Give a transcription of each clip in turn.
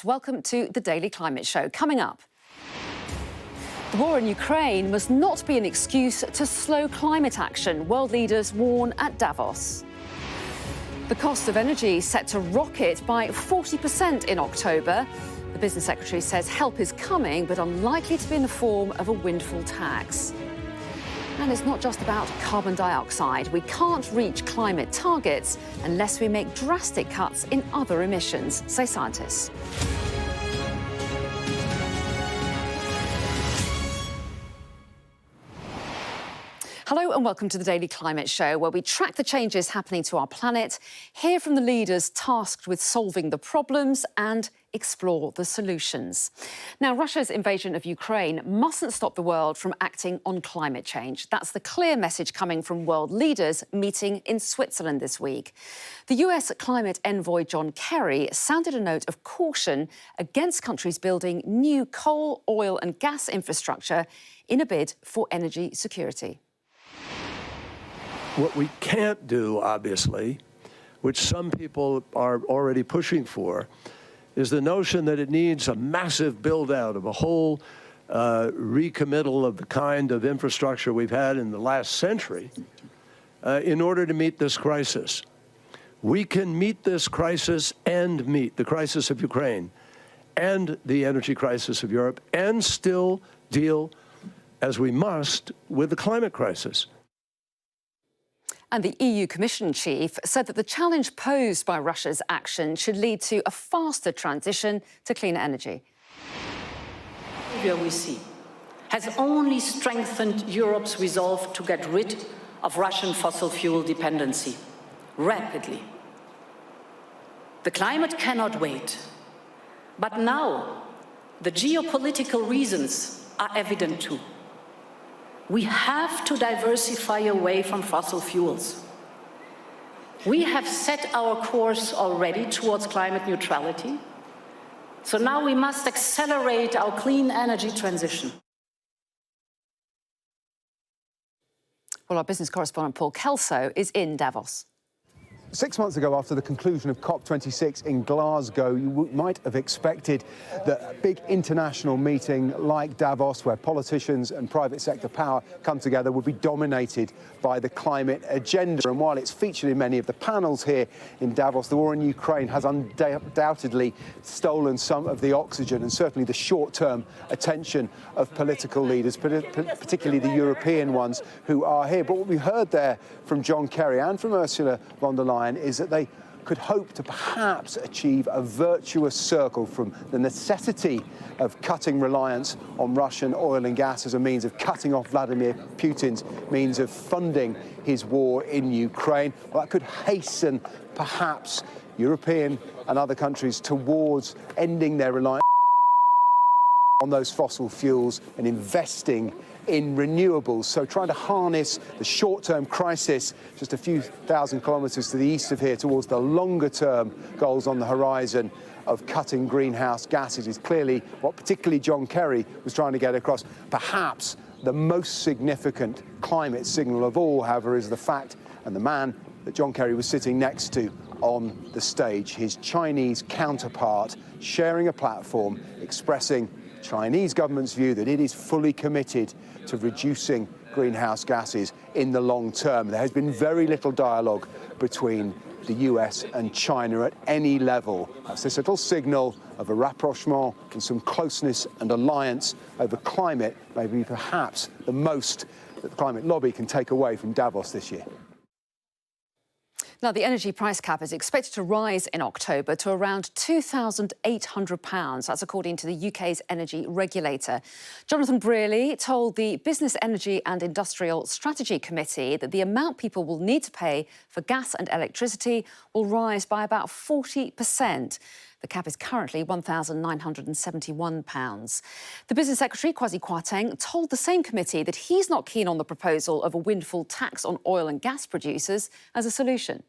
Welcome to the Daily Climate Show. Coming up, the war in Ukraine must not be an excuse to slow climate action, world leaders warn at Davos. The cost of energy set to rocket by 40% in October. The business secretary says help is coming, but unlikely to be in the form of a windfall tax. And it's not just about carbon dioxide. We can't reach climate targets unless we make drastic cuts in other emissions, say scientists. Hello and welcome to the Daily Climate Show, where we track the changes happening to our planet, hear from the leaders tasked with solving the problems and explore the solutions. Now, Russia's invasion of Ukraine mustn't stop the world from acting on climate change. That's the clear message coming from world leaders meeting in Switzerland this week. The US climate envoy John Kerry sounded a note of caution against countries building new coal, oil and gas infrastructure in a bid for energy security. What we can't do, obviously, which some people are already pushing for, is the notion that it needs a massive build-out of a whole recommittal of the kind of infrastructure we've had in the last century in order to meet this crisis. We can meet this crisis and meet the crisis of Ukraine and the energy crisis of Europe and still deal, as we must, with the climate crisis. And the EU Commission chief said that the challenge posed by Russia's action should lead to a faster transition to cleaner energy. The behaviour we see has only strengthened Europe's resolve to get rid of Russian fossil fuel dependency rapidly. The climate cannot wait. But now the geopolitical reasons are evident too. We have to diversify away from fossil fuels. We have set our course already towards climate neutrality, so now we must accelerate our clean energy transition. Well, our business correspondent Paul Kelso is in Davos. 6 months ago, after the conclusion of COP26 in Glasgow, you might have expected that a big international meeting like Davos, where politicians and private sector power come together, would be dominated by the climate agenda. And while it's featured in many of the panels here in Davos, the war in Ukraine has undoubtedly stolen some of the oxygen and certainly the short-term attention of political leaders, particularly the European ones who are here. But what we heard there from John Kerry and from Ursula von der Leyen is that they could hope to perhaps achieve a virtuous circle from the necessity of cutting reliance on Russian oil and gas as a means of cutting off Vladimir Putin's means of funding his war in Ukraine. Well, that could hasten perhaps European and other countries towards ending their reliance on those fossil fuels and investing in renewables. So trying to harness the short-term crisis just a few thousand kilometres to the east of here towards the longer-term goals on the horizon of cutting greenhouse gases is clearly what particularly John Kerry was trying to get across. Perhaps the most significant climate signal of all, however, is the fact and the man that John Kerry was sitting next to on the stage, his Chinese counterpart, sharing a platform expressing Chinese government's view that it is fully committed to reducing greenhouse gases in the long term. There has been very little dialogue between the US and China at any level. That's this little signal of a rapprochement and some closeness and alliance over climate, maybe perhaps the most that the climate lobby can take away from Davos this year. Now, the energy price cap is expected to rise in October to around £2,800. That's according to the UK's energy regulator. Jonathan Brearley told the Business, Energy and Industrial Strategy Committee that the amount people will need to pay for gas and electricity will rise by about 40%. The cap is currently £1,971. The Business Secretary, Kwasi Kwarteng, told the same committee that he's not keen on the proposal of a windfall tax on oil and gas producers as a solution.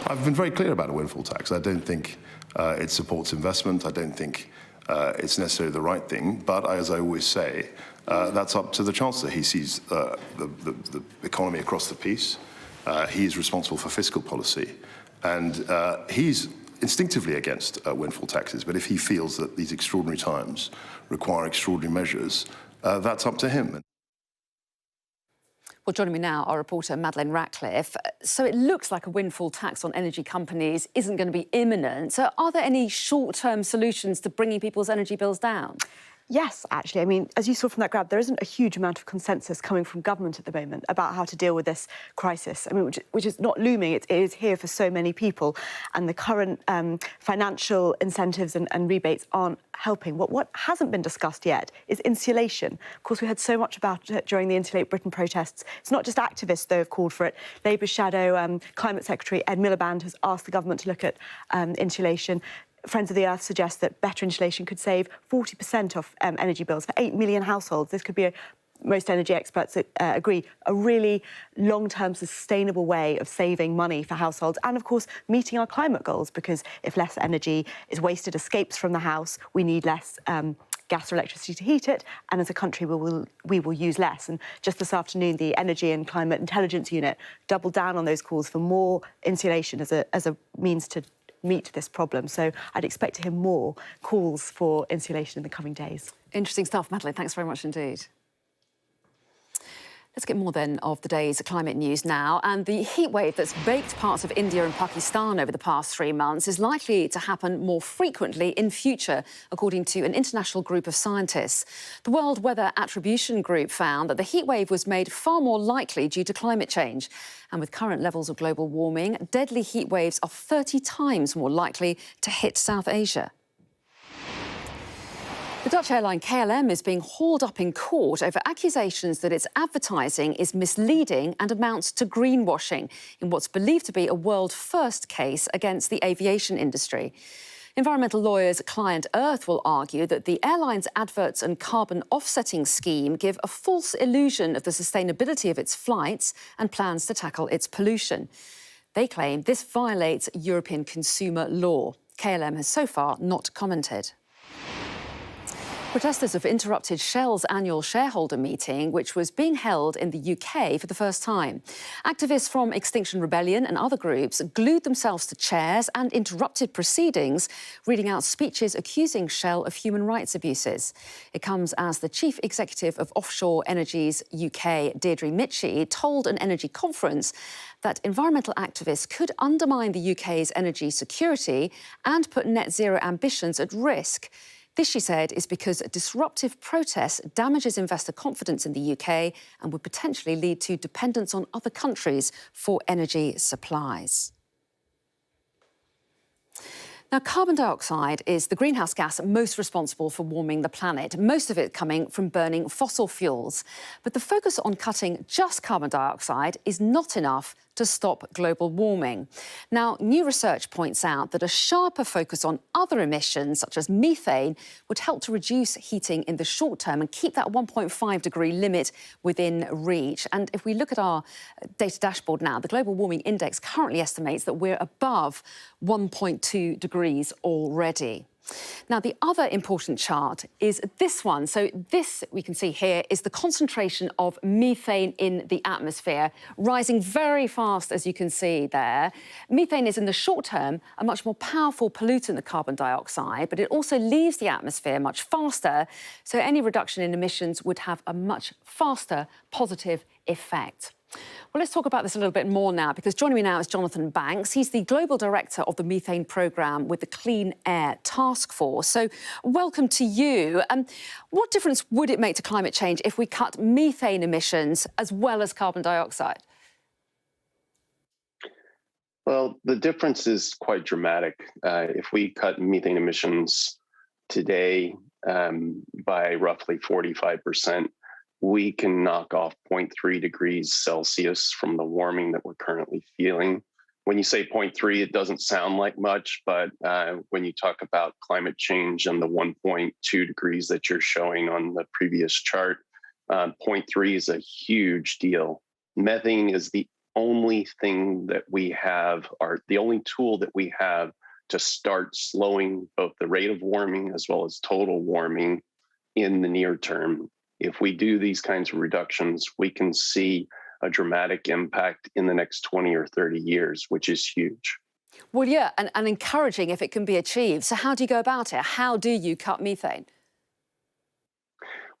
I've been very clear about a windfall tax. I don't think it supports investment. I don't think it's necessarily the right thing. But as I always say, that's up to the Chancellor. He sees the economy across the piece. He's responsible for fiscal policy. And he's instinctively against windfall taxes, but if he feels that these extraordinary times require extraordinary measures, that's up to him. Well, joining me now, our reporter Madeleine Ratcliffe. So it looks like a windfall tax on energy companies isn't going to be imminent. So are there any short-term solutions to bringing people's energy bills down? Yes, actually. I mean, as you saw from that graph, there isn't a huge amount of consensus coming from government at the moment about how to deal with this crisis. I mean, which is not looming. It is here for so many people. And the current financial incentives and rebates aren't helping. What hasn't been discussed yet is insulation. Of course, we heard so much about it during the Insulate Britain protests. It's not just activists, though, have called for it. Labour's shadow Climate Secretary Ed Miliband has asked the government to look at insulation. Friends of the Earth suggest that better insulation could save 40% of energy bills for 8 million households. This could be, most energy experts agree, a really long-term sustainable way of saving money for households and, of course, meeting our climate goals, because if less energy is wasted, escapes from the house, we need less gas or electricity to heat it, and as a country we will use less. And just this afternoon, the Energy and Climate Intelligence Unit doubled down on those calls for more insulation as a means to meet this problem. So I'd expect to hear more calls for insulation in the coming days. Interesting stuff, Madeleine. Thanks very much indeed. Let's get more then of the day's climate news now. And the heatwave that's baked parts of India and Pakistan over the past 3 months is likely to happen more frequently in future, according to an international group of scientists. The World Weather Attribution Group found that the heatwave was made far more likely due to climate change. And with current levels of global warming, deadly heat waves are 30 times more likely to hit South Asia. The Dutch airline KLM is being hauled up in court over accusations that its advertising is misleading and amounts to greenwashing in what's believed to be a world-first case against the aviation industry. Environmental lawyers Client Earth will argue that the airline's adverts and carbon offsetting scheme give a false illusion of the sustainability of its flights and plans to tackle its pollution. They claim this violates European consumer law. KLM has so far not commented. Protesters have interrupted Shell's annual shareholder meeting, which was being held in the UK for the first time. Activists from Extinction Rebellion and other groups glued themselves to chairs and interrupted proceedings, reading out speeches accusing Shell of human rights abuses. It comes as the chief executive of Offshore Energy's UK, Deirdre Mitchie, told an energy conference that environmental activists could undermine the UK's energy security and put net zero ambitions at risk. This, she said, is because disruptive protest damages investor confidence in the UK and would potentially lead to dependence on other countries for energy supplies. Now, carbon dioxide is the greenhouse gas most responsible for warming the planet, most of it coming from burning fossil fuels. But the focus on cutting just carbon dioxide is not enough to stop global warming. Now, new research points out that a sharper focus on other emissions, such as methane, would help to reduce heating in the short term and keep that 1.5 degree limit within reach. And if we look at our data dashboard now, the Global Warming Index currently estimates that we're above 1.2 degrees already. Now, the other important chart is this one. So this, we can see here, is the concentration of methane in the atmosphere, rising very fast, as you can see there. Methane is, in the short term, a much more powerful pollutant than carbon dioxide, but it also leaves the atmosphere much faster. So any reduction in emissions would have a much faster positive effect. Well, let's talk about this a little bit more now, because joining me now is Jonathan Banks. He's the Global Director of the Methane Programme with the Clean Air Task Force. So welcome to you. What difference would it make to climate change if we cut methane emissions as well as carbon dioxide? Well, the difference is quite dramatic. If we cut methane emissions today by roughly 45%, we can knock off 0.3 degrees Celsius from the warming that we're currently feeling. When you say 0.3, it doesn't sound like much, but when you talk about climate change and the 1.2 degrees that you're showing on the previous chart, 0.3 is a huge deal. Methane is the only thing that we have, or the only tool that we have to start slowing both the rate of warming as well as total warming in the near term. If we do these kinds of reductions, we can see a dramatic impact in the next 20 or 30 years, which is huge. Well, yeah, and encouraging if it can be achieved. So how do you go about it? How do you cut methane?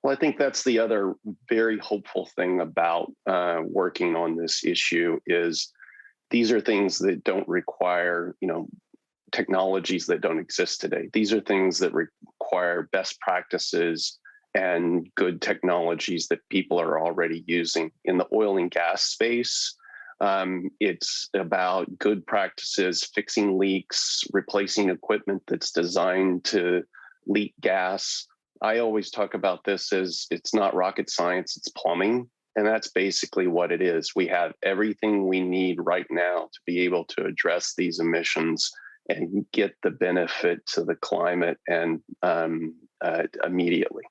Well, I think that's the other very hopeful thing about working on this issue is these are things that don't require, technologies that don't exist today. These are things that require best practices and good technologies that people are already using. In the oil and gas space, it's about good practices, fixing leaks, replacing equipment that's designed to leak gas. I always talk about this as it's not rocket science, it's plumbing. And that's basically what it is. We have everything we need right now to be able to address these emissions and get the benefit to the climate and immediately.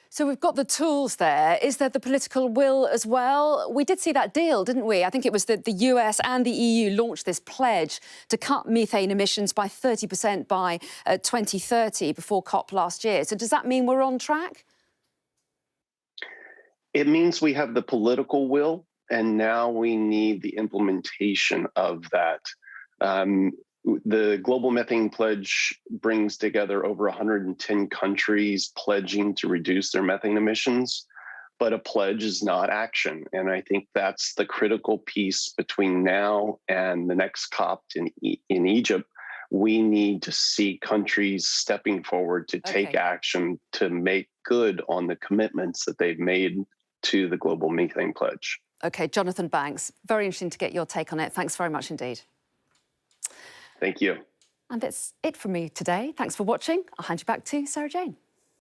So we've got the tools there. Is there the political will as well? We did see that deal, didn't we? I think it was that the US and the EU launched this pledge to cut methane emissions by 30% by 2030 before COP last year. So does that mean we're on track? It means we have the political will, and now we need the implementation of that. The Global Methane Pledge brings together over 110 countries pledging to reduce their methane emissions, but a pledge is not action. And I think that's the critical piece between now and the next COP in Egypt. We need to see countries stepping forward to take action to make good on the commitments that they've made to the Global Methane Pledge. OK, Jonathan Banks, very interesting to get your take on it. Thanks very much indeed. Thank you. And that's it from me today. Thanks for watching. I'll hand you back to Sarah Jane.